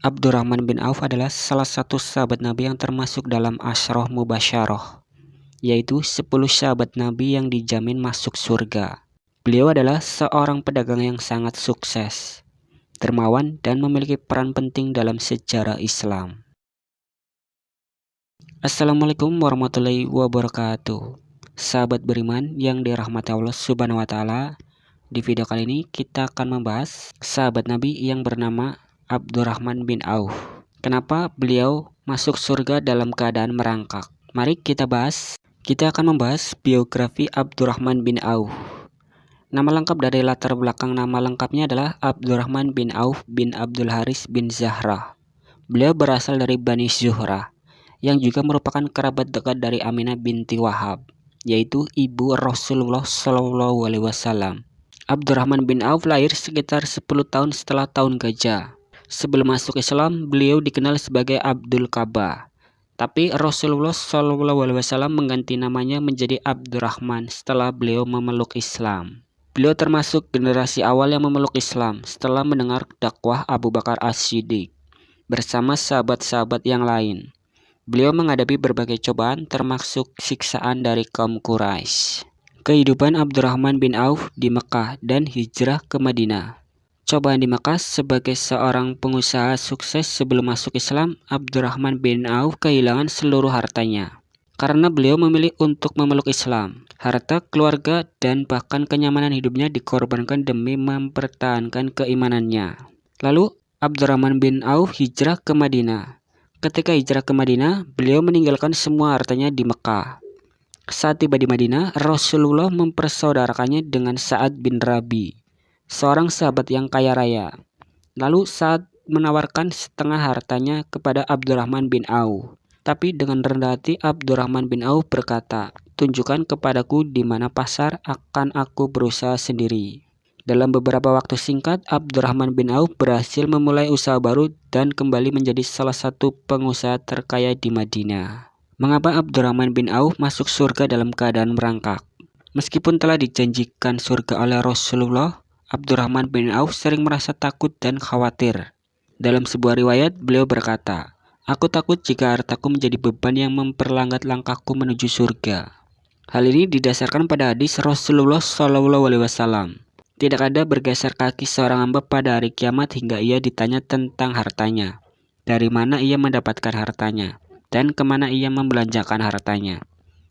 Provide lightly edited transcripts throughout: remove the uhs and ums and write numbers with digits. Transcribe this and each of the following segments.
Abdurrahman bin Auf adalah salah satu sahabat Nabi yang termasuk dalam Asyarah Mubasyarah, yaitu 10 sahabat Nabi yang dijamin masuk surga. Beliau adalah seorang pedagang yang sangat sukses, dermawan, dan memiliki peran penting dalam sejarah Islam. Assalamualaikum warahmatullahi wabarakatuh. Sahabat beriman yang dirahmati Allah Subhanahu wa Ta'ala, di video kali ini kita akan membahas sahabat Nabi yang bernama Abdurrahman bin Auf. Kenapa beliau masuk surga dalam keadaan merangkak? Mari kita bahas. Kita akan membahas biografi Abdurrahman bin Auf. Nama lengkap dari latar belakang nama lengkapnya adalah Abdurrahman bin Auf bin Abdul Haris bin Zahra. Beliau berasal dari Bani Zuhrah, yang juga merupakan kerabat dekat dari Aminah binti Wahab, yaitu ibu Rasulullah SAW. Abdurrahman bin Auf lahir sekitar 10 tahun setelah tahun gajah. Sebelum masuk Islam, beliau dikenal sebagai Abdul Ka'bah. Tapi Rasulullah SAW mengganti namanya menjadi Abdurrahman setelah beliau memeluk Islam. Beliau termasuk generasi awal yang memeluk Islam setelah mendengar dakwah Abu Bakar As-Siddiq bersama sahabat-sahabat yang lain. Beliau menghadapi berbagai cobaan termasuk siksaan dari kaum Quraisy. Kehidupan Abdurrahman bin Auf di Mekah dan hijrah ke Madinah. Cobaan di Mekah. Sebagai seorang pengusaha sukses sebelum masuk Islam, Abdurrahman bin Auf kehilangan seluruh hartanya karena beliau memilih untuk memeluk Islam. Harta, keluarga, dan bahkan kenyamanan hidupnya dikorbankan demi mempertahankan keimanannya. Lalu Abdurrahman bin Auf hijrah ke Madinah. Ketika hijrah ke Madinah, beliau meninggalkan semua hartanya di Mekah. Saat tiba di Madinah, Rasulullah mempersaudarakannya dengan Sa'ad bin Rabi, seorang sahabat yang kaya raya. Lalu Sa'ad menawarkan setengah hartanya kepada Abdurrahman bin Auf. Tapi dengan rendah hati Abdurrahman bin Auf berkata, "Tunjukkan kepadaku di mana pasar, akan aku berusaha sendiri." Dalam beberapa waktu singkat, Abdurrahman bin Auf berhasil memulai usaha baru dan kembali menjadi salah satu pengusaha terkaya di Madinah. Mengapa Abdurrahman bin Auf masuk surga dalam keadaan merangkak? Meskipun telah dijanjikan surga oleh Rasulullah, Abdurrahman bin Auf sering merasa takut dan khawatir. Dalam sebuah riwayat, beliau berkata, "Aku takut jika hartaku menjadi beban yang memperlambat langkahku menuju surga." Hal ini didasarkan pada hadis Rasulullah SAW. Tidak ada bergeser kaki seorang hamba pada hari kiamat hingga ia ditanya tentang hartanya, dari mana ia mendapatkan hartanya, dan kemana ia membelanjakan hartanya.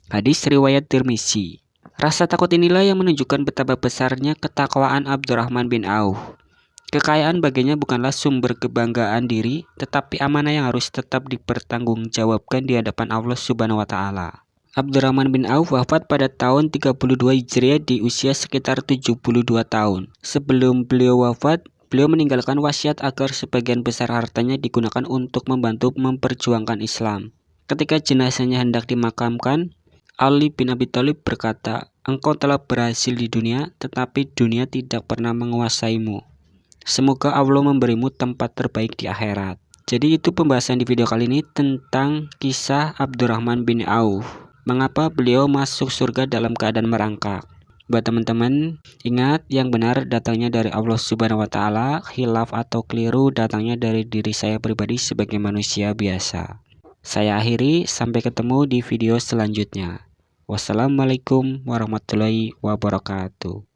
Hadis riwayat Tirmizi. Rasa takut inilah yang menunjukkan betapa besarnya ketakwaan Abdurrahman bin Auf. Kekayaan baginya bukanlah sumber kebanggaan diri, tetapi amanah yang harus tetap dipertanggungjawabkan di hadapan Allah Subhanahu wa Ta'ala. Abdurrahman bin Auf wafat pada tahun 32 Hijriah di usia sekitar 72 tahun. Sebelum beliau wafat, beliau meninggalkan wasiat agar sebagian besar hartanya digunakan untuk membantu memperjuangkan Islam. Ketika jenazahnya hendak dimakamkan, Ali bin Abi Thalib berkata, "Engkau telah berhasil di dunia, tetapi dunia tidak pernah menguasaimu. Semoga Allah memberimu tempat terbaik di akhirat." Jadi itu pembahasan di video kali ini tentang kisah Abdurrahman bin Auf. Mengapa beliau masuk surga dalam keadaan merangkak? Buat teman-teman, ingat yang benar datangnya dari Allah Subhanahu wa Ta'ala, khilaf atau keliru datangnya dari diri saya pribadi sebagai manusia biasa. Saya akhiri, sampai ketemu di video selanjutnya. Wassalamualaikum warahmatullahi wabarakatuh.